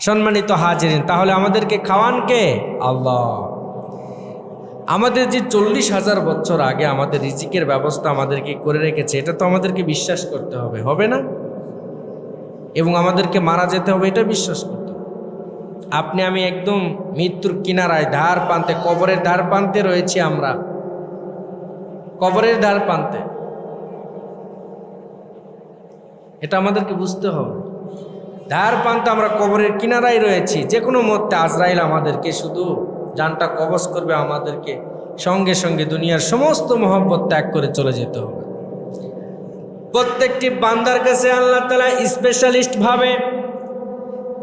সম্মানিত হাজিরিন, তাহলে আমাদেরকে খাওয়ান কে? আল্লাহ। আমাদের যে 40,000 বছর আগে আমাদের রিজিকের ব্যবস্থা আমাদেরকে করে রেখেছে, এটা তো আমাদেরকে বিশ্বাস করতে হবে, হবে না? এবং আমাদেরকে মারা যেতে হবে, এটা বিশ্বাস করতে হবে। আপনি আমি একদম মৃত্যুর কিনারায়, ধার প্রান্তে, কবরের ধার প্রান্তে রয়েছি আমরা, কবরের ধার প্রান্তে। এটা আমাদেরকে বুঝতে হবে। ধার প্রান্তে আমরা কবরের কিনারায় রয়েছি। যে কোনো মুহূর্তে আজরাইল আমাদেরকে শুধু জানটা কবজ করবে, আমাদেরকে সঙ্গে সঙ্গে দুনিয়ার সমস্ত মহব্বত ত্যাগ করে চলে যেতে হবে। প্রত্যেকটি বান্দার কাছে আল্লাহ তাআলা স্পেশালিস্ট ভাবে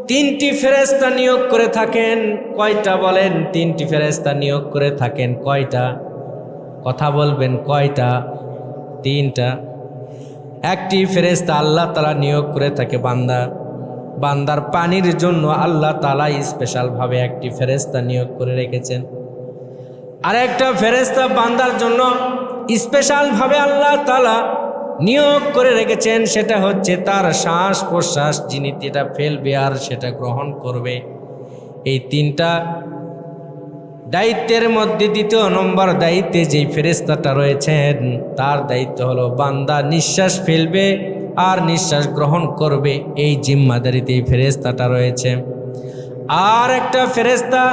3টি ফেরেশতা নিয়োগ করে থাকেন। কয়টা বলেন? 3টি ফেরেশতা নিয়োগ করে থাকেন। কয়টা? কথা বলবেন, কয়টা? 3টা। একটি ফেরেশতা আল্লাহ তাআলা নিয়োগ করে থাকে বান্দার পানির জন্য। আল্লাহ তাআলা স্পেশালভাবে একটি ফেরেশতা নিয়োগ করে রেখেছেন। আর একটা ফেরেশতা বান্দার জন্য স্পেশালভাবে আল্লাহ তাআলা নিয়োগ করে রেখেছেন, সেটা হচ্ছে তার শ্বাস প্রশ্বাস, যিনি যেটা ফেলবে আর সেটা গ্রহণ করবে। এই 3টা দায়িত্বের মধ্যে 2 নম্বর দায়িত্বে যেই ফেরেশতাটা রয়েছেন, তার দায়িত্ব হলো বান্দা নিঃশ্বাস ফেলবে আর নিঃশ্বাস গ্রহণ করবে। এই জিম্মাদারিতে এই ফেরেশতাটা রয়েছে। আর একটা ফেরেশতা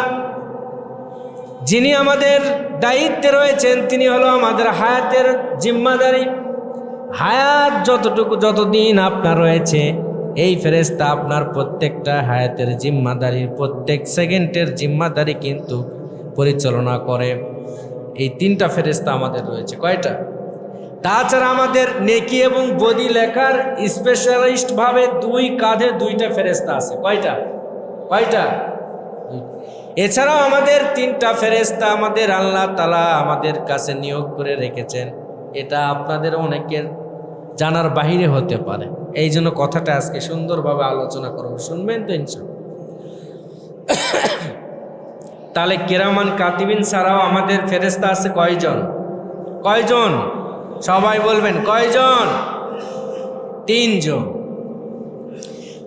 যিনি আমাদের দায়িত্বে রয়েছেন, তিনি হলো আমাদের হায়াতের জিম্মাদারি। হায়াত যতদিন আপনার রয়েছে, এই ফেরেশতা আপনার প্রত্যেকটা হায়াতের জিম্মাদারি, প্রত্যেক সেকেন্ডের জিম্মাদারি কিন্তু পরিচালনা করে। এই 3টা ফেরেশতা আমাদের রয়েছে। কয়টা? তাছাড়া আমাদের নেকি এবং বদি লেখার স্পেশালিস্ট ভাবে 2 কাঁধে 2টা ফেরেশতা আছে। কয়টা? কয়টা? এছাড়াও আমাদের 3টা ফেরেশতা আমাদের আল্লাহ তাআলা আমাদের কাছে নিয়োগ করে রেখেছেন। এটা আপনাদের অনেকের জানার বাহিরে হতে পারে, এই জন্য কথাটা আজকে সুন্দরভাবে আলোচনা করব। শুনবেন তো ইনশাআল্লাহ? তাহলে কিরামান কাতিবিন ছাড়াও আমাদের ফেরেশতা আছে কয়জন? কয়জন? সবাই বলবেন কয়জন? 3 জন।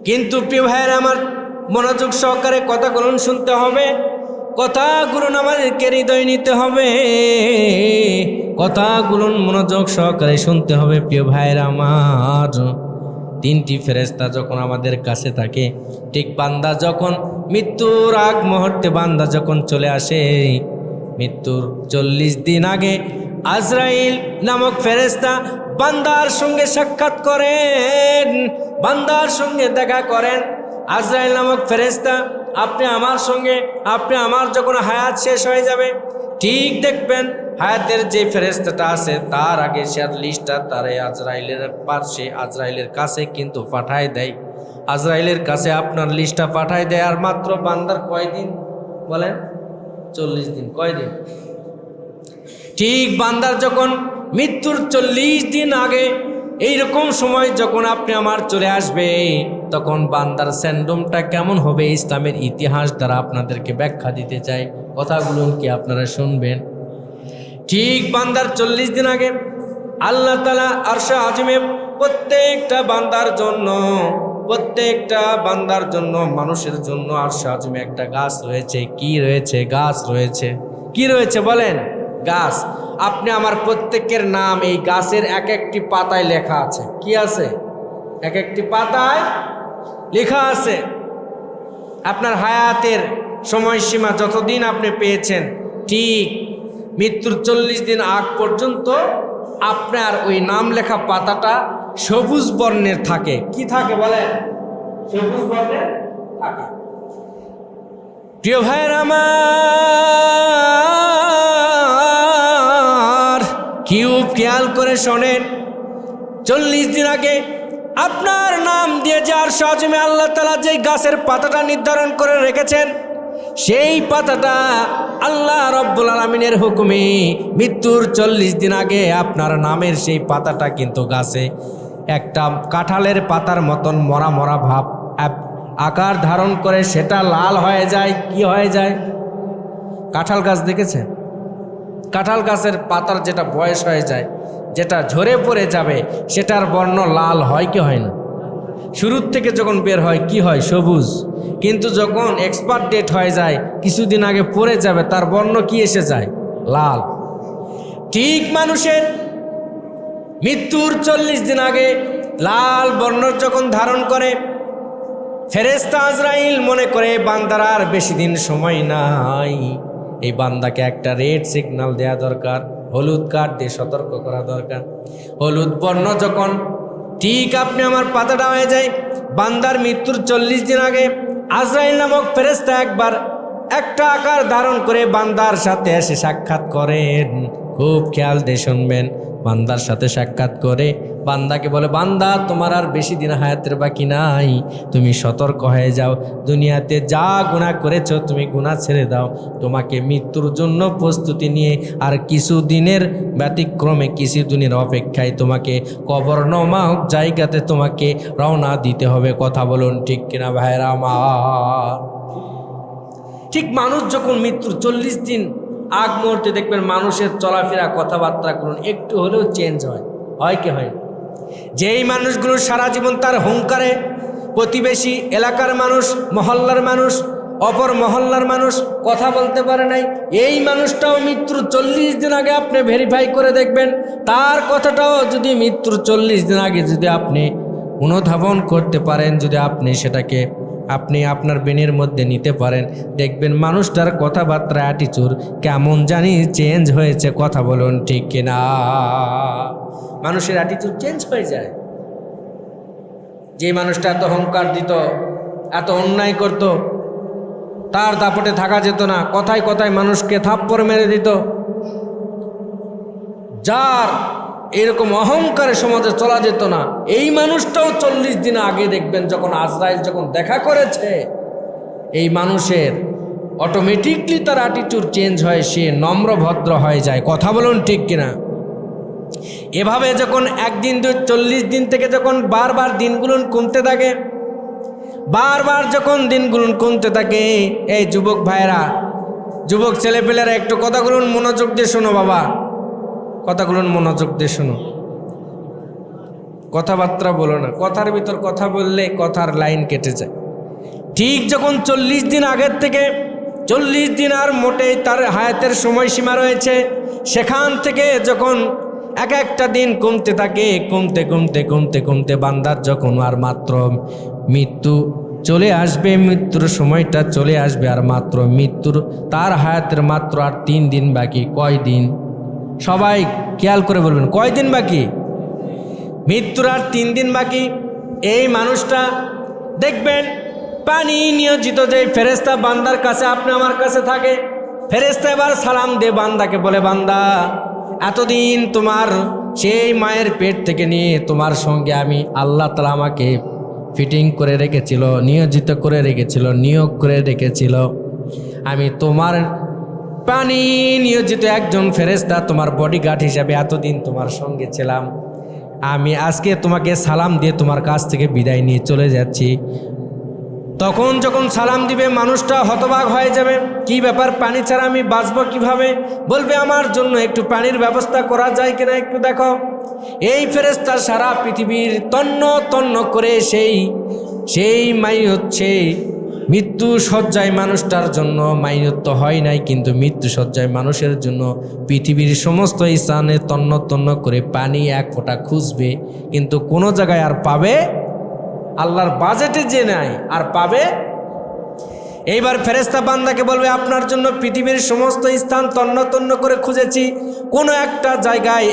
কিন্তু প্রিয় ভাইয়েরা আমার, মনোযোগ সহকারে কথাগুলো শুনতে হবে, কথাগুলো আমাদেরকে হৃদয় নিতে হবে, কথাগুলো মনোযোগ সহকারে শুনতে হবে। প্রিয় ভাইয়েরা আমার, 3টি ফেরেশতা যখন আমাদের কাছে থাকে, ঠিক বান্দা যখন মৃত্যুর আগ মুহূর্তে বান্দা যখন চলে আসে, মৃত্যুর 40 দিন আগে আজরাইল নামক ফেরেশতা বান্দার সঙ্গে সাক্ষাৎ করেন, বান্দার সঙ্গে দেখা করেন। আজরাইল নামক ফেরেশতা আপনি আমার যখন হায়াত শেষ হয়ে যাবে, ঠিক দেখবেন হায়াতের যে ফেরেশতাটা আছে তার আগে সে লিস্টটা তার আজরাইলের পাশে, আজরাইলের কাছে কিন্তু পাঠায় দেয়। আজরাইলের কাছে আপনার লিস্টটা পাঠায় দেয়। আর মাত্র বান্দার কয়দিন বলেন? 40 দিন। কয়দিন? ঠিক বান্দার যখন মৃত্যুর 40 দিন আগে এইরকম সময় যখন আপনি আমার চলে আসবে, তখন বান্দার সিন্ড্রোমটা কেমন হবে ইসলামের ইতিহাস দ্বারা আপনাদেরকে ব্যাখ্যা দিতে চাই। কথাগুলো কি আপনারা শুনবেন? ঠিক বান্দার 40 দিন আগে আল্লাহ তাআলা আরশে আজিমে প্রত্যেকটা বান্দার জন্য মানুষের জন্য আরশে আজিমে একটা গাছ রয়েছে। কি রয়েছে? গাছ রয়েছে। কি রয়েছে বলেন? গাছ। আপনি আমার প্রত্যেকের নাম এই গাছের এক একটি পাতায় লেখা আছে। কি আছে? এক একটি পাতায় লেখা আছে। আপনার হায়াতের সময়সীমা যতদিন আপনি পেয়েছেন, ঠিক মৃত্যুর 40 দিন আগ পর্যন্ত আপনার ওই নাম লেখা পাতাটা সবুজ বর্ণের থাকে। কি থাকে বলেন? সবুজ বর্ণের থাকে। প্রিয় ভাইয়ের আমার, কিউব খেয়াল করে শোনেন, 40 দিন আগে আপনার নাম দিয়ে যার সাজমে আল্লাহ তাআলা যে গাছের পাতাটা নির্ধারণ করে রেখেছেন, সেই পাতাটা আল্লাহ রব্বুল আলামিনের হুকুমে মৃত্যুর 40 দিন আগে আপনার নামের সেই পাতাটা কিন্তু গাছে একটা কাঁঠালের পাতার মতন মরা মরা ভাব আকার ধারণ করে সেটা লাল হয়ে যায়। কি হয়ে যায়? কাঁঠাল গাছ দেখেছেন? কাঁঠাল গাছের পাতার যেটা বয়স হয়ে যায়, যেটা ঝরে পড়ে যাবে, সেটার বর্ণ লাল হয় কি হয় না? শুরুর থেকে যখন বের হয় কি হয়? সবুজ। কিন্তু যখন এক্সপায়ার ডেট হয়ে যায়, কিছুদিন আগে পড়ে যাবে, তার বর্ণ কি এসে যায়? লাল। ঠিক মানুষের মৃত্যুর 40 দিন আগে লাল বর্ণ যখন ধারণ করে, ফেরেশতা আজরাইল মনে করে বান্দার আর বেশি দিন সময় নাই, এই বান্দাকে একটা রেড সিগন্যাল দেয়া দরকার, হলুদ কার্ড দিয়ে সতর্ক করা দরকার। হলুদ বর্ণ যখন ঠিক আপনি আমার পাতাটা হয়ে যায়, বান্দার মৃত্যুর 40 দিন আগে আজরাইল নামক ফেরেশতা একবার একটা আকার ধারণ করে বান্দার সাথে এসে সাক্ষাৎ করেন। খুব খেয়াল দিয়ে শুনবেন। বান্দার সাথে সাক্ষাৎ করে বান্দাকে বলে, বান্দা তোমার আর বেশি দিন হায়াতের বাকি নাই, তুমি সতর্ক হয়ে যাও, দুনিয়াতে যা গুনাহ করেছো তুমি গুনাহ ছেড়ে দাও, তোমাকে মৃত্যুর জন্য প্রস্তুতি নিয়ে আর কিছু দিনের ব্যতিক্রমে কিছু দিনের অপেক্ষায় তোমাকে কবর নামক জায়গাতে তোমাকে রওনা দিতে হবে। কথা বলুন ঠিক কিনা ভাইরা আমার? ঠিক মানুষ যখন মৃত্যুর 40 দিন আগ মুহূর্তে দেখবেন মানুষের চলাফেরা কথাবার্তা করুন একটু হলেও চেঞ্জ হয় কি হয়? যেই মানুষগুলো সারা জীবন তার হুঙ্কারে প্রতিবেশী এলাকার মানুষ, মহল্লার মানুষ, অপর মহল্লার মানুষ কথা বলতে পারে নাই, এই মানুষটাও মৃত্যুর 40 দিন আগে আপনি ভেরিফাই করে দেখবেন, তার কথাটাও যদি মৃত্যুর 40 দিন আগে যদি আপনি অনুধাবন করতে পারেন, যদি আপনি সেটাকে আপনি আপনার ব্রেনের মধ্যে নিতে পারেন, দেখবেন মানুষটার কথাবার্তা অ্যাটিচিউড কেমন জানি চেঞ্জ হয়েছে। কথা বলুন ঠিক কিনা? মানুষের অ্যাটিচিউড চেঞ্জ হয়ে যায়। যে মানুষটা এত অহংকার দিত, এত অন্যায় করত, তার দাপটে থাকা যেত না, কথায় কথায় মানুষকে থাপ্পড় মেরে দিত, যার এরকম অহংকারে সমাজে চলা যেত না, এই মানুষটাও 40 দিন আগে দেখবেন যখন আজরাইল যখন দেখা করেছে, এই মানুষের অটোমেটিকলি তার অ্যাটিটিউড চেঞ্জ হয়, সে নম্র ভদ্র হয়ে যায়। কথা বলুন ঠিক কিনা? এভাবে যখন একদিন 40 দিন থেকে যখন বারবার দিনগুলো কমতে থাকে, বারবার যখন দিনগুলো কমতে থাকে, এই যুবক ভাইরা, যুবক ছেলেপেলেরা একটু কথাগুলো মনোযোগ দিয়ে শোনো বাবা, কথাগুলো মনোযোগ দিয়ে শোনো, কথাবার্তা বলো না, কথার ভিতর কথা বললে কথার লাইন কেটে যায়। ঠিক যখন 40 দিন আগের থেকে 40 দিন আর মোটেই তার হায়াতের সময়সীমা রয়েছে, সেখান থেকে যখন এক একটা দিন কমতে থাকে, কমতে কমতে কমতে কমতে বান্দার যখন আর মাত্র মৃত্যু চলে আসবে, মৃত্যুর সময়টা চলে আসবে, আর মাত্র মৃত্যুর তার হায়াতের মাত্র আর 3 দিন বাকি। কয় দিন? সবাই খেয়াল করে বলবেন, কয় দিন বাকি? মৃত্যুর আর 3 দিন বাকি। এই মানুষটা দেখবেন পানি নিয়োজিত যে ফেরেশতা বান্দার কাছে, আপনি আমার কাছে থাকে, ফেরেশতা এবার সালাম দে বান্দাকে, বলে বান্দা এতদিন তোমার সেই মায়ের পেট থেকে নিয়ে তোমার সঙ্গে আমি আল্লাহ তাআলা আমাকে ফিটিং করে রেখেছিল, নিয়োজিত করে রেখেছিল, নিয়োগ করে রেখেছিল, আমি তোমার পানি নিয়োজিত একজন ফেরেশতা, তোমার বডিগার্ড হিসাবে এতদিন তোমার সঙ্গে ছিলাম, আমি আজকে তোমাকে সালাম দিয়ে তোমার কাছ থেকে বিদায় নিয়ে চলে যাচ্ছি। তখন যখন সালাম দিবে মানুষটা হতবাক হয়ে যাবে, কি ব্যাপার, পানি ছাড়া আমি বাঁচবো কিভাবে? বলবে আমার জন্য একটু পানির ব্যবস্থা করা যায় কিনা একটু দেখো। এই ফেরেশতা সারা পৃথিবীর তন্ন তন্ন করে সেই মাই হচ্ছে মৃত্যু শয্যায় মানুষটার জন্য, মাইনত হয় নাই কিন্তু মৃত্যু শয্যায় মানুষের জন্য পৃথিবীর সমস্ত স্থানে তন্ন তন্ন করে পানি এক ফোঁটা খুঁজবে, কিন্তু কোনো জায়গায় আর পাবে, আল্লাহর বাজেটে যে নাই আর পাবে। এইবার ফেরেশতা বান্দাকে বলবে আপনার জন্য পৃথিবীর সমস্ত স্থান তন্ন তন্ন করে খুঁজেছি, কোনো একটা জায়গায়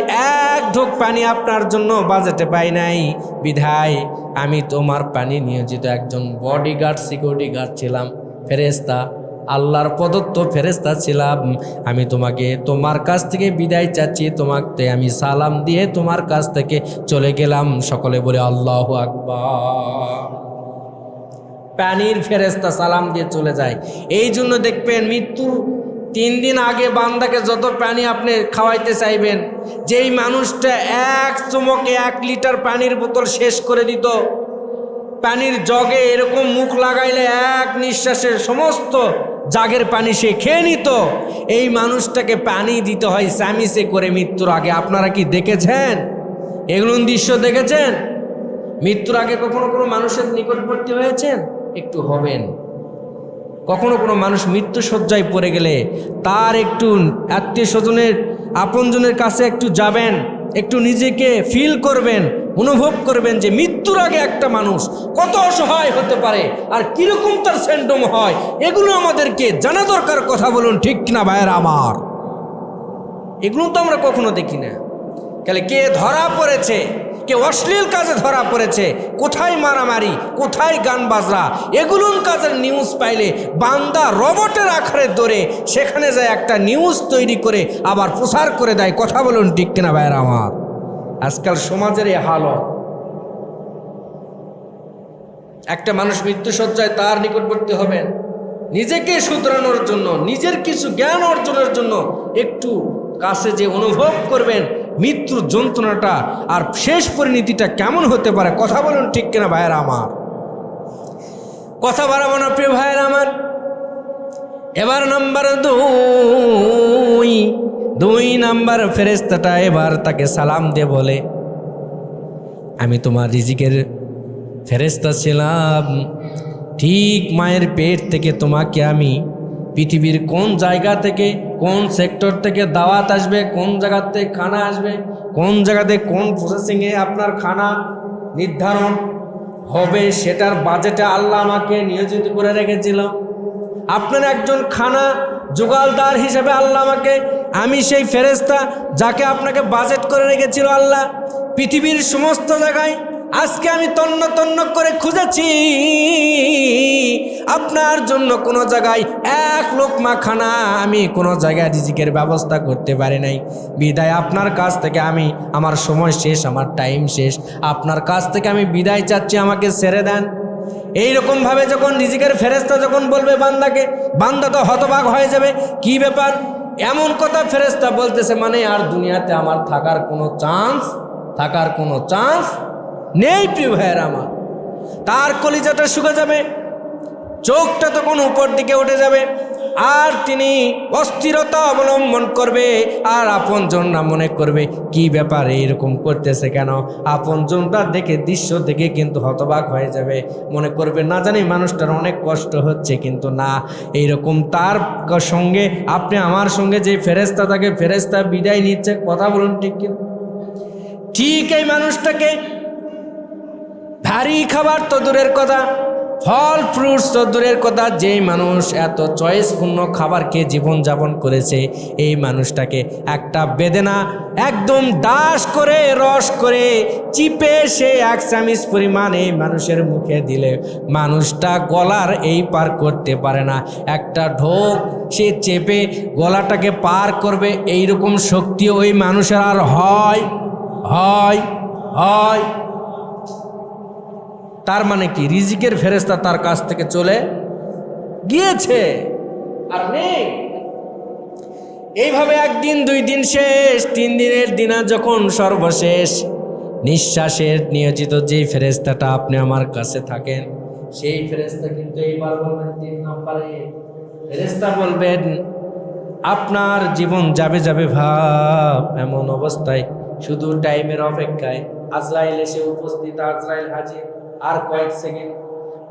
এক ঢোক পানি আপনার জন্য বাজেটে পাই নাই, বিধায় আমি তোমার পানি নিয়োজিত একজন বডিগার্ড, সিকিউরিটি গার্ড ছিলাম, ফেরেশতা, আল্লাহর প্রদত্ত ফেরেশতা ছিলাম, আমি তোমাকে তোমার কাছ থেকে বিদায় চাচ্ছি, তোমাকে আমি সালাম দিয়ে তোমার কাছ থেকে চলে গেলাম। সকলে বলে আল্লাহু আকবার। পানির ফেরেশতা সালাম দিয়ে চলে যায়। এই জন্য দেখবেন মৃত্যুর 3 দিন আগে বান্দাকে যত পানি আপনি খাওয়াইতে চাইবেন, যেই মানুষটা এক চুমুকে 1 লিটার পানির বোতল শেষ করে দিত, পানির জগে এরকম মুখ লাগাইলে এক নিঃশ্বাসে সমস্ত জাগের পানি সে খেয়ে নিত, এই মানুষটাকে পানি দিতে হয় চামিচে করে মৃত্যুর আগে। আপনারা কি দেখেছেন এগুলো দৃশ্য? দেখেছেন? মৃত্যুর আগে কখনো কোনো মানুষের নিকটবর্তী হয়েছেন? একটু হবেন, কখনো কোনো মানুষ মৃত্যুশয্যায় পড়ে গেলে তার একটু আত্মীয় স্বজনের আপনজনের কাছে একটু যাবেন, একটু নিজেকে ফিল করবেন, অনুভব করবেন যে মৃত্যুর আগে একটা মানুষ কত অসহায় হতে পারে আর কীরকম তার সিম্পটম হয়, এগুলো আমাদেরকে জানা দরকার। কথা বলুন ঠিক কিনা ভাইয়েরা আমার? এগুলো তো আমরা কখনো দেখি না। তাহলে কে ধরা পড়েছে, কে অশ্লীল কাজে ধরা পড়েছে, কোথায় মারামারি, কোথায় গান বাজরা, এগুলোর কাজের নিউজ পাইলে বান্দা রবটের আকারে ধরে সেখানে যায় একটা নিউজ তৈরি করে আবার প্রচার করে দেয়। কথা বলুন ঠিক কিনা ভাইয়েরা আমার? আজকাল সমাজের এই হালত। একটা মানুষ মৃত্যুশয্যায় তার নিকটবর্তী হবেন, নিজেকে শুধরানোর জন্য, নিজের কিছু জ্ঞান অর্জনের জন্য একটু কাছে যে অনুভব করবেন মৃত্যুর যন্ত্রণাটা আর শেষ পরিণতিটা কেমন হতে পারে। কথা বলুন ঠিক কিনা ভাইয়েরা আমার? কথা বাড়াবো না প্রিয় ভাইয়েরা আমার। এবার নাম্বার 2 নাম্বার ফেরেশতাটা এবার তাকে সালাম দিয়ে বলে, আমি তোমার রিজিকের ফেরেশতা ছিলাম। ঠিক মায়ের পেট থেকে তোমাকে আমি পৃথিবীর কোন জায়গা থেকে, কোন সেক্টর থেকে দাওয়াত আসবে, কোন জায়গা থেকে খানা আসবে, কোন জায়গাতে কোন প্রসেসিংয়ে আপনার খানা নির্ধারণ হবে, সেটার বাজেটে আল্লাহ আমাকে নিয়োজিত করে রেখেছিল। আপনার একজন খানা জোগালদার হিসেবে আল্লাহ আমাকে, আমি সেই ফেরেশতা যাকে আপনাকে বাজেট করে রেখেছিল আল্লাহ পৃথিবীর সমস্ত জায়গায়। আজকে আমি তন্ন তন্ন করে খুঁজেছি, আপনার জন্য কোনো জায়গায় এক লোকমা খানা আমি কোনো জায়গায় রিজিকের ব্যবস্থা করতে পারি নাই। বিদায় আপনার কাছ থেকে আমি, আমার সময় শেষ, আমার টাইম শেষ, আপনার কাছ থেকে আমি বিদায় চাচ্ছি, আমাকে ছেড়ে দেন। এইরকমভাবে যখন রিজিকের ফেরেশতা যখন বলবে বান্দাকে, বান্দা তো হতবাক হয়ে যাবে, কি ব্যাপার এমন কথা ফেরেশতা বলতেছে, মানে আর দুনিয়াতে আমার থাকার কোনো চান্স নেই। প্রিয় ভাইয়েরা আমার, তার কলিজাটা শুকে যাবে, চোখটা তখন উপর দিকে উঠে যাবে, আর তিনি অস্থিরতা অবলম্বন করবে। আর আপনজনরা মনে করবে কি ব্যাপার, এইরকম করতেছে কেন? আপনজনরা দেখে, দৃশ্য দেখে কিন্তু হতবাক হয়ে যাবে, মনে করবে না জানি মানুষটার অনেক কষ্ট হচ্ছে, কিন্তু না, এইরকম তার সঙ্গে আপনি আমার সঙ্গে যে ফেরেশতা, তাকে ফেরেশতা বিদায় নিচ্ছে। কথা বলুন ঠিক কিনা? ঠিক এই মানুষটাকে ভারী খাবার তো দূরের কথা, ফল ফ্রুটস তো দূরের কথা, যেই মানুষ এত চয়েসপূর্ণ খাবার খেয়ে জীবনযাপন করেছে, এই মানুষটাকে একটা বেদনা একদম দাস করে, রস করে, চিপে সে 1 চামচ পরিমাণ এই মানুষের মুখে দিলে মানুষটা গলার এই পার করতে পারে না। একটা ঢোক সে চেপে গলাটাকে পার করবে, এইরকম শক্তি ওই মানুষের আর হয়? তার মানে কি? রিজিকের ফেরেশতা তার কাছ থেকে চলে গিয়েছে, আর নেই। এইভাবে 1 দিন 2 দিন শেষ, 3 দিনের দিনা যখন সর্বশেষ নিঃশ্বাসের নিয়োজিত যেই ফেরেশতাটা আপনি আমার কাছে থাকেন, সেই ফেরেশতা কিন্তু এইবার বলবেন, 3 নম্বরে ফেরেশতা বলবেন, আপনার জীবন যাবে ভাব, এমন অবস্থায় শুধু টাইমের অপেক্ষায় আজরাইল এসে উপস্থিত, আজরাইল হাজির, আর কয়েক সেকেন্ড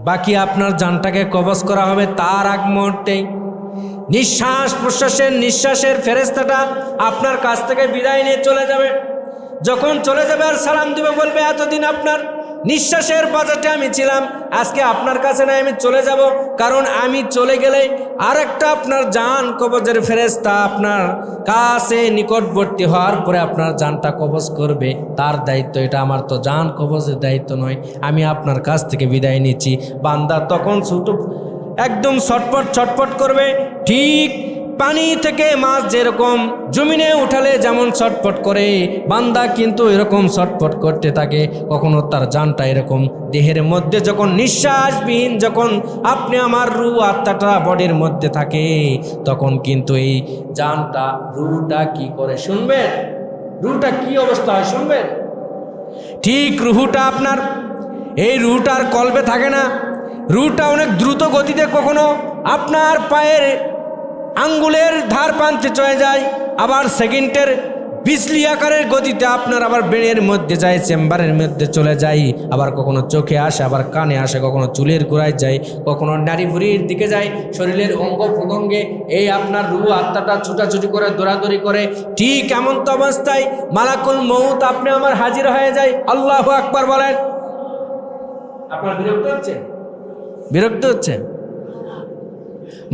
বাকি আপনার জানটাকে কবজ করা হবে। তার আগ মুহূর্তেই নিঃশ্বাসের ফেরেশতাটা আপনার কাছ থেকে বিদায় নিয়ে চলে যাবে। যখন চলে যাবে আর সালাম দিবে, বলবে এতদিন আপনার নিঃশ্বাসের বাজেটে আমি ছিলাম, আজকে আপনার কাছে নাই, আমি চলে যাব। কারণ আমি চলে গেলে আর একটা আপনার জান কবজের ফেরেশতা আপনার কাছে নিকটবর্তী হওয়ার পরে আপনার জানটা কবজ করবে, তার দায়িত্ব এটা, আমার তো জান কবজের দায়িত্ব নয়। আমি আপনার কাছ থেকে বিদায় নিচ্ছি। বান্দা তখন একদম ছটপট করবে, ঠিক পানি থেকে মাছ যেরকম জমিনে উঠালে যেমন ছটপট করে, বান্দা কিন্তু এরকম ছটপট করতে থাকে। কখনো তার জানটা এরকম দেহের মধ্যে যখন নিঃশ্বাসবিহীন, যখন আপনি আমার রূহ আত্মাটা বডির মধ্যে থাকে, তখন কিন্তু এই জানটা, রুহটা কি করে শুনবেন? রুহটা কি অবস্থা হয় শুনবেন? ঠিক রুহটা আপনার, এই রুহটার কলবে থাকে না, রুহটা অনেক দ্রুত গতিতে কখনো আপনার পায়ের আঙ্গুলের ধার প্রান্তে চলে যায়, আবার সেকেন্ডের বিজলি আকারের গতিতে আপনার আবার ব্রেনের মধ্যে যায়, চেম্বারের মধ্যে চলে যায়, আবার কখনো চোখে আসে, আবার কানে আসে, কখনো চুলের গোড়ায় যায়, কখনো নাড়ি ভুঁড়ির দিকে যায়, শরীরের অঙ্গ প্রত্যঙ্গে এই আপনার রূহ আত্মাটা ছুটাছুটি করে, দৌড়াদৌড়ি করে। ঠিক এমন তো অবস্থায় মালাকুল মউত আপনি আমার হাজির হয়ে যায়। আল্লাহু আকবার বলেন। আপনার বিরক্ত হচ্ছে? বিরক্ত হচ্ছে?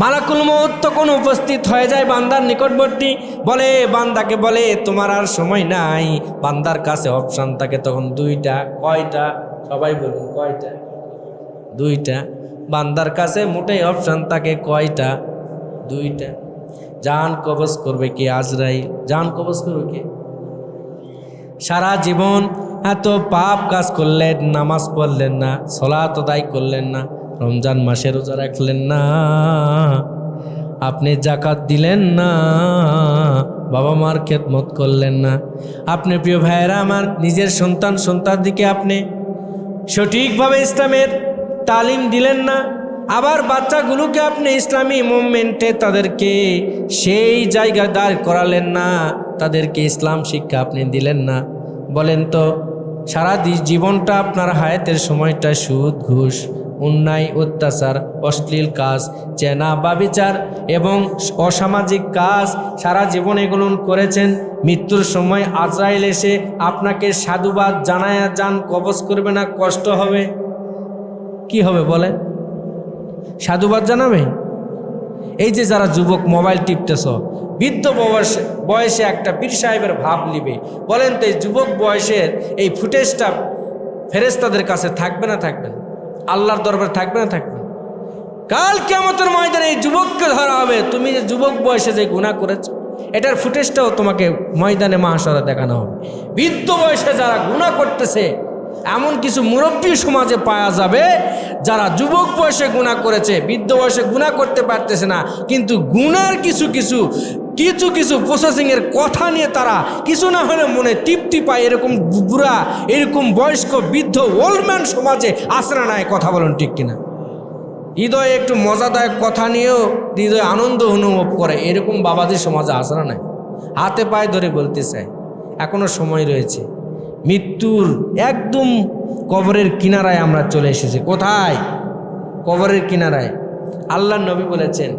মালাকুল মউত তখন উপস্থিত হয়ে যায় বান্দার নিকটবর্তী, বলে বান্দাকে বলে তোমার আর সময় নাই। বান্দার কাছে অপশন থাকে তখন দুইটা। কয়টা? সবাই বলুন কয়টা? দুইটা। বান্দার কাছে মোটেই অপশন থাকে কয়টা? দুইটা। জান কবজ করবে কি আজরাইল? জান কবজ করবে কি? সারা জীবন এত পাপ কাজ করলেন, নামাজ পড়লেন না, সালাত আদায় করলেন না, রমজান মাসে রোজা রাখলেন না, আপনি যাকাত দিলেন না, বাবা মার খেদমত করলেন না, আপনি প্রিয় ভাইয়েরা আমার নিজের সন্তানদিকে আপনি সঠিকভাবে ইসলামের তালিম দিলেন না, আবার বাচ্চাগুলোকে আপনি ইসলামী মুভমেন্টে তাদেরকে সেই জায়গায় দাঁড় করালেন না, তাদেরকে ইসলাম শিক্ষা আপনি দিলেন না। বলেন তো, সারা জীবনটা আপনার হায়াতের সময়টা সুদ, ঘুষ, অন্যায়, অত্যাচার, অশ্লীল কাজ, চেনা ব্যভিচার এবং অসামাজিক কাজ, সারা জীবন এগুলো করেছেন। মৃত্যুর সময় আজরাইল এসে আপনাকে সাধুবাদ জানায়া যান কবজ করবে না? কষ্ট হবে? কি হবে বলেন? সাধুবাদ জানাবে? এই যে যারা যুবক মোবাইল টিপতেছ, বৃদ্ধ বয়সে একটা পীর সাহেবের ভাব নিবে, বলেন তো এই যুবক বয়সের এই ফুটেজটা ফেরেশতাদের কাছে থাকবে না থাকবে না? আল্লাহর দরবারে থাকবে না থাকবে না? কাল কিয়ামতের ময়দানে এই যুবককে ধরা হবে, তুমি যে যুবক বয়সে যে গুনাহ করেছো এটার ফুটেজটাও তোমাকে ময়দানে মাহশরে দেখানো হবে। বৃদ্ধ বয়সে যারা গুনাহ করতেছে, এমন কিছু মুরব্বী সমাজে পাওয়া যাবে যারা যুবক বয়সে গুনাহ করেছে, বৃদ্ধ বয়সে গুনাহ করতে পারতেছে না, কিন্তু গুনার কিছু প্রসেসিংয়ের কথা নিয়ে তারা কিছু না হলে মনে তৃপ্তি পায়। এরকম বুড়া, এরকম বয়স্ক, বৃদ্ধ, ওল্ডম্যান সমাজে আসরা নাই? কথা বলেন ঠিক কিনা? হৃদয়ে একটু মজাদায়ক কথা নিয়েও হৃদয়ে আনন্দ অনুভব করে, এরকম বাবাজি সমাজে আসরা নাই। হাতে পায়ে ধরে বলতে চাই, এখনো সময় রয়েছে। মৃত্যুর একদম কবরের কিনারায় আমরা চলে এসেছি। কোথায়? কবরের কিনারায়। আল্লাহ নবী বলেছেন,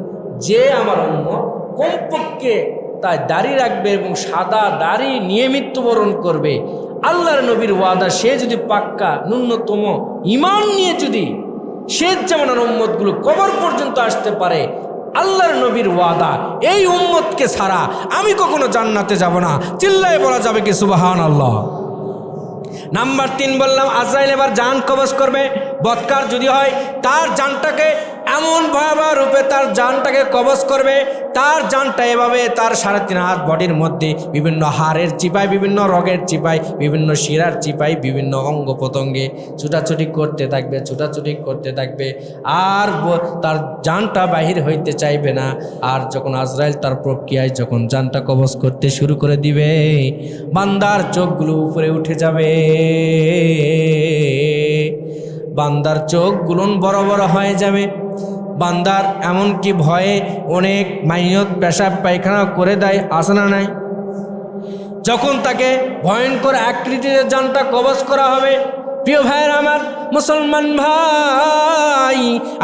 যে আমার উম্মত কমপক্ষে তাই দাড়ি রাখবে এবং সাদা দাড়ি নিয়ে মৃত্যুবরণ করবে, আল্লাহর নবীর ওয়াদা, সে যদি পাক্কা ন্যূনতম ঈমান নিয়ে যদি সে যেমন উম্মতগুলো কবর পর্যন্ত আসতে পারে, আল্লাহর নবীর ওয়াদা, এই উম্মতকে ছাড়া আমি কখনো জান্নাতে যাব না। চিল্লায় বলা যাবে কি সুবহানাল্লাহ? নাম্বার 3 বললাম, আজরাইল এবার জান কবজ করবে। বদকার যদি হয়, তার জানটাকে এমন ভয়াবহ রূপে তার জানটাকে কবজ করবে, তার জানটা এভাবে তার 3.5 হাত বডির মধ্যে বিভিন্ন হাড়ের চিপায়, বিভিন্ন রগের চিপায়, বিভিন্ন শিরার চিপায়, বিভিন্ন অঙ্গ প্রত্যঙ্গে ছুটাছুটি করতে থাকবে, আর তার জানটা বাহির হইতে চাইবে না। আর যখন আজরাইল তার প্রক্রিয়ায় যখন জানটা কবজ করতে শুরু করে দিবে, বান্দার চোখগুলো উপরে উঠে যাবে, বান্দার চোখগুলো বড় বড় হয়ে যাবে, বান্দার এমনকি ভয়ে অনেক মাইয়ত পেশাব পায়খানা করে দেয়, আসে না নাই? যখন তাকে ভয়ঙ্কর আকৃতিতে জানটা কবজ করা হবে, প্রিয় ভাইয়ের আমার, মুসলমান ভাই,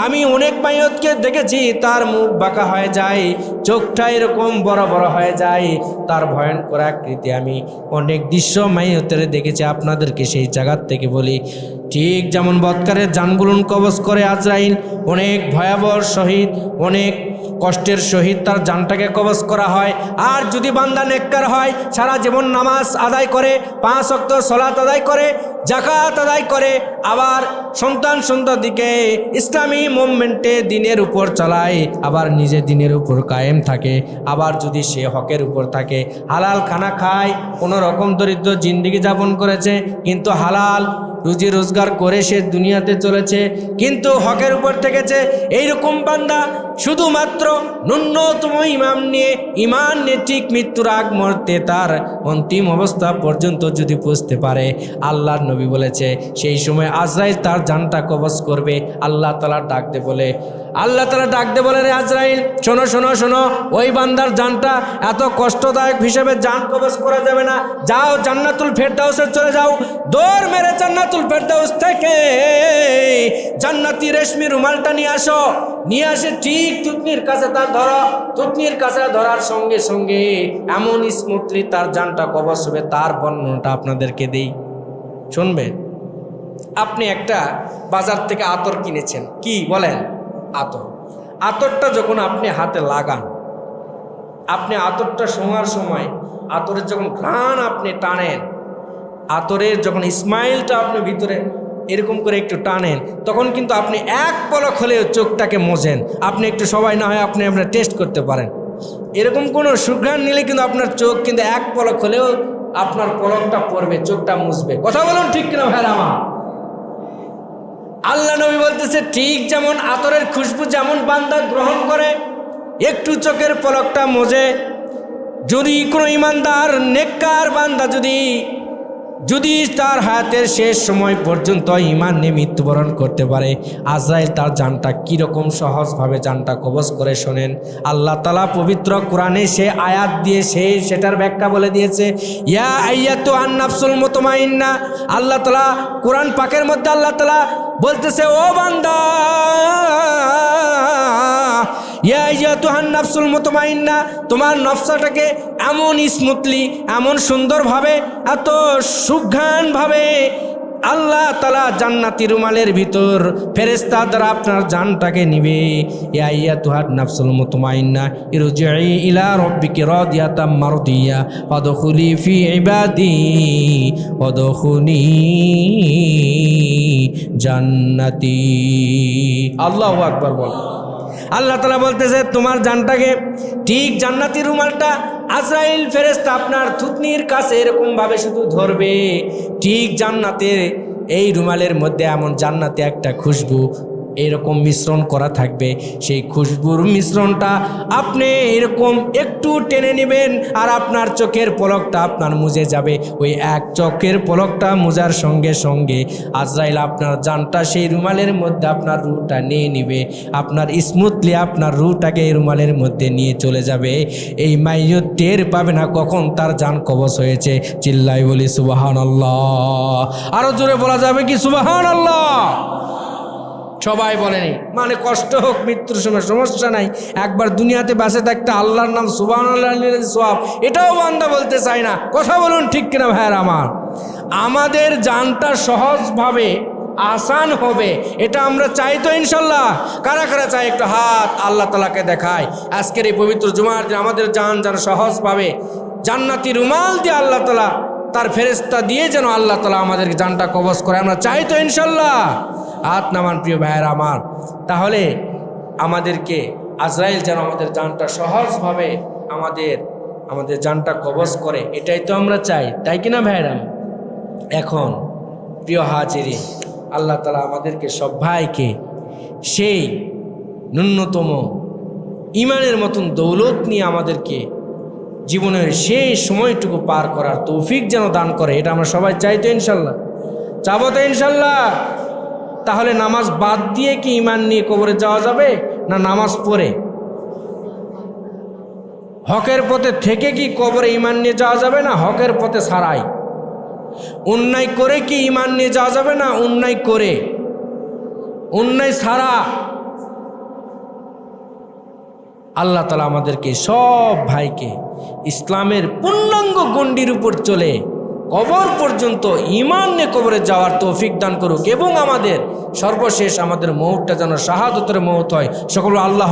আমি অনেক মাইয়তকে দেখেছি, তার মুখ বাঁকা হয়ে যায়, চোখটা এরকম বড় বড় হয়ে যায়, তার ভয়ঙ্কর আকৃতি আমি অনেক দৃশ্য মাইয়তের দেখেছি। আপনাদেরকে সেই জায়গার থেকে বলি, ঠিক যেমন বদকারের জানগুলুন কবজ করে আজরাইল, অনেক ভয়াবহ সহিত, অনেক কষ্টের সহিত তার জানটাকে কবজ করা হয়। আর যদি বান্দা নেককার হয়, সারা জীবন নামাজ আদায় করে, 5 ওয়াক্ত সালাত আদায় করে, যাকাত আদায় করে, আবার সন্তানদিকে ইসলামী মুভমেন্টে দিনের উপর চালায়, আবার নিজে দিনের উপর কায়েম থাকে, আবার যদি সে হকের উপর থাকে, হালাল খানা খায়, কোনো রকম দরিদ্র জিন্দিগি যাপন করেছে, কিন্তু হালাল রুজি রোজগার করে সে দুনিয়াতে চলেছে, কিন্তু হকের উপর থেকেছে। এইরকম বান্দা শুধুমাত্র ন্যূনতম ইমান নিয়ে ঠিক মৃত্যুর আগ মুহূর্তে তার অন্তিম অবস্থা পর্যন্ত যদি পৌঁছতে পারে, আল্লাহর নবী বলেছে সেই সময় আজরাইল তার জানটা কবজ করবে। আল্লাহ তাআলা আল্লাহ তাআলা ডাক দে বলে, রে আজরাইল, শোনো শোনো শোনো, ওই বান্দার জানটা এত কষ্টদায়ক হিসেবে জান কবজ করা যাবে না। যাও জান্নাতুল ফেরদাউসে চলে যাও, দৌড় মেরে জান্নাতুল ফেরদাউস থেকে জান্নাতি রেশমি রুমালটা নিয়ে আসো। নিয়ে আসে ঠিক থুতনির কাছে তার ধরো, থুতনির কাছে ধরার সঙ্গে সঙ্গে এমন স্মুথলি তার জানটা কবজ হবে। তার বর্ণনাটা আপনাদেরকে দেই, শুনবেন। আপনি একটা বাজার থেকে আতর কিনেছেন, কি বলেন? আতরটা যখন আপনি হাতে লাগান, আপনি আতরটা শোঙার সময় আতরের যখন ঘ্রাণ আপনি টানেন, আতরের যখন স্মাইলটা আপনি ভিতরে এরকম করে একটু টানেন, তখন কিন্তু আপনি এক পলক হলেও চোখটাকে মোজেন। আপনি একটু সবাই না হয় আপনি টেস্ট করতে পারেন। এরকম কোনো সুঘ্রাণ নিলে কিন্তু আপনার চোখ কিন্তু এক পলক হলেও আপনার পলকটা পড়বে, চোখটা মুছবে। কথা বলুন ঠিক কিনা ভাইরা আমার? আল্লাহ নবী বলতেছে, ঠিক যেমন আতরের খুশবু যেমন বান্দা গ্রহণ করে, একটু চোখের পলকটা মোজে, যদি কোনো ইমানদার নেককার বান্দা যদি তার হায়াতের শেষ সময় পর্যন্ত ঈমান নিয়ে মৃত্যুবরণ করতে পারে, আজরাইল তার জানটা কীরকম সহজভাবে জানটা কবজ করে শোনেন। আল্লাহ তাআলা পবিত্র কোরআনে সে আয়াত দিয়ে সেটার ব্যাখ্যা বলে দিয়েছে। ইয়া আইয়াতুহান নাফসুল মুতমাইন্না, আল্লাহ তাআলা কোরআন পাকের মধ্যে আল্লাহ তাআলা বলতেছে, ও বান্দা, ইয়া আইয়াতুহান নাফসুল মুতমাইন্না, তোমার নফসটাকে এমন স্মুথলি, এমন সুন্দরভাবে, এত সুঘ্রাণভাবে আল্লাহ তাআলা জান্নাতি রুমালের ভিতর ফেরেশতা দ্বারা আপনার জানটাকে নিবে। ইয়া আইয়াতুহান নাফসুল মুতমাইন্না ইরজিই ইলা রাব্বিকি রাদিয়াতাম মারদিয়া ফাদখুলি ফি ইবাদি ওয়াদখুলি জান্নাতি। আল্লাহু আকবার বল। আল্লাহ তাআলা বলতেছে, তোমার জানটাকে ঠিক জান্নাতি রুমালটা আজরাইল ফেরেশতা আপনার থুতনির কাছে এরকমভাবে শুধু ধরবে, ঠিক জান্নাতের এই রুমালের মধ্যে এমন জান্নাতে একটা খুশবু এরকম মিশ্রণ করা থাকবে। সেই খুশবুর মিশ্রণটা আপনি এরকম একটু টেনে নেবেন, আর আপনার চোখের পলকটা আপনার মুজে যাবে। ওই এক চোখের পলকটা মুজার সঙ্গে সঙ্গে আজরাইল আপনার জানটা সেই রুমালের মধ্যে আপনার রুহটা নিয়ে নিবে। আপনার স্মুথলি আপনার রুহটাকে এই রুমালের মধ্যে নিয়ে চলে যাবে। এই মাইয়ত টের পাবে না কখন তার জান কবজ হয়েছে। চিল্লাই বলি সুবহানাল্লাহ। আরো জোরে বলা যাবে কি সুবহানাল্লাহ? সবাই বলেনি, মানে কষ্ট হোক মৃত্যুর সময় সমস্যা নাই, একবার দুনিয়াতে বাঁচে থাকতে আল্লাহর নাম সুবহানাল্লাহ সওয়াব, এটাও বান্দা বলতে চায় না। কথা বলুন ঠিক কিনা ভাইয়ার আমার? আমাদের জানটা সহজভাবে আসান হবে, এটা আমরা চাই তো ইনশাল্লাহ? কারা কারা চাই একটু হাত আল্লাহ তাআলাকে দেখায়। আজকের এই পবিত্র জুমার দিন আমাদের জান যেন সহজভাবে জান্নাতি রুমাল দিয়ে আল্লাহ তাআলা তার ফেরেশতা দিয়ে যেন আল্লাহ তাআলা আমাদের জানটা কবজ করে, আমরা চাই তো ইনশাল্লাহ? হাত নামান প্রিয় ভাইয়েরা আমার। তাহলে আমাদেরকে আজরাইল যেন আমাদের জানটা সহজভাবে আমাদের জানটা কবজ করে, এটাই তো আমরা চাই, তাই কিনা ভাইয়েরা? এখন প্রিয় হাজিরিন, আল্লাহ তাআলা আমাদেরকে সব ভাইকে সেই ন্যূনতম ঈমানের মতন দৌলত নিয়ে আমাদেরকে জীবনের সেই সময়টুকু পার করার তৌফিক যেন দান করে, এটা আমরা সবাই চাই তো ইনশাল্লাহ? চাবো তো ইনশাল্লাহ? তাহলে নামাজ বাদ দিয়ে কি ঈমান নিয়ে কবরে যাওয়া যাবে, না নামাজ পড়ে? হকের পথে থেকে কি কবরে ঈমান নিয়ে যাওয়া যাবে, না হকের পথে ছাড়াই? অন্যায় করে কি ঈমান নিয়ে যাওয়া যাবে, না অন্যায় করে? অন্যায় ছাড়া? আল্লাহ তাআলা আমাদেরকে সব ভাইকে ইসলামের পূর্ণাঙ্গ গণ্ডির উপর চলে কবর পর্যন্ত ঈমান নিয়ে কবরে যাওয়ার তৌফিক দান করুক, এবং আমাদের সর্বশেষ আমাদের মউতটা যেন শাহাদতের মউত হয়। সকল আল্লাহ